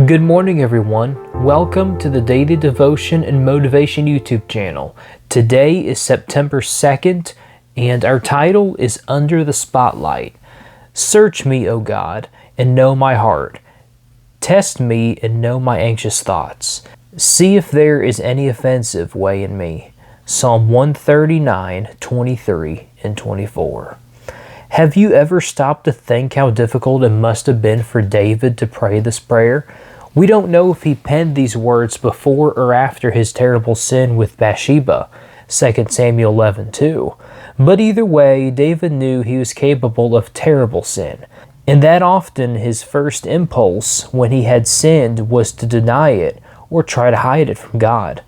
Good morning, everyone. Welcome to the Daily Devotion and Motivation YouTube channel. Today is September 2nd, and our title is Under the Spotlight. Search me, O God, and know my heart. Test me and know my anxious thoughts. See if there is any offensive way in me. Psalm 139, 23 and 24. Have you ever stopped to think how difficult it must have been for David to pray this prayer? We don't know if he penned these words before or after his terrible sin with Bathsheba, 2 Samuel 11:2. But either way, David knew he was capable of terrible sin, and that often his first impulse when he had sinned was to deny it or try to hide it from God.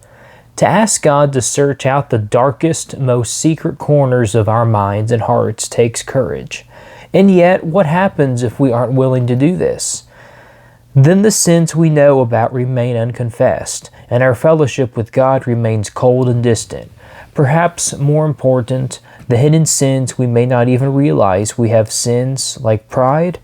To ask God to search out the darkest, most secret corners of our minds and hearts takes courage. And yet, what happens if we aren't willing to do this? Then the sins we know about remain unconfessed, and our fellowship with God remains cold and distant. Perhaps more important, the hidden sins we may not even realize we have, sins like pride,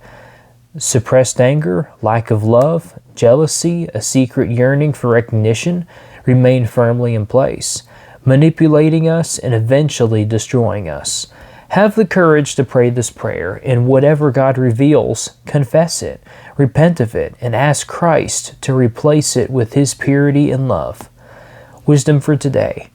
suppressed anger, lack of love, jealousy, a secret yearning for recognition, remain firmly in place, manipulating us and eventually destroying us. Have the courage to pray this prayer, and whatever God reveals, confess it, repent of it, and ask Christ to replace it with His purity and love. Wisdom for today.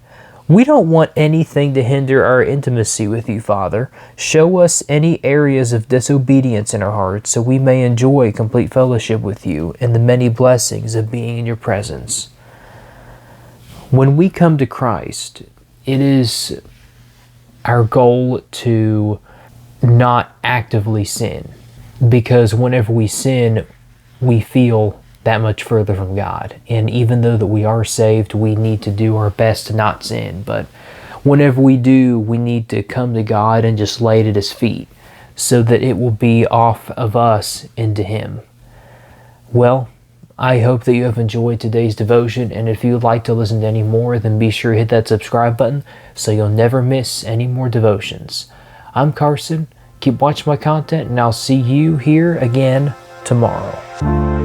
We don't want anything to hinder our intimacy with you, Father. Show us any areas of disobedience in our hearts so we may enjoy complete fellowship with you and the many blessings of being in your presence. When we come to Christ, it is our goal to not actively sin, because whenever we sin, we feel that much further from God. And even though that we are saved, we need to do our best to not sin. But whenever we do, we need to come to God and just lay it at His feet so that it will be off of us into Him. Well, I hope that you have enjoyed today's devotion, and if you would like to listen to any more, then be sure to hit that subscribe button so you'll never miss any more devotions. I'm Carson. Keep watching my content, and I'll see you here again tomorrow.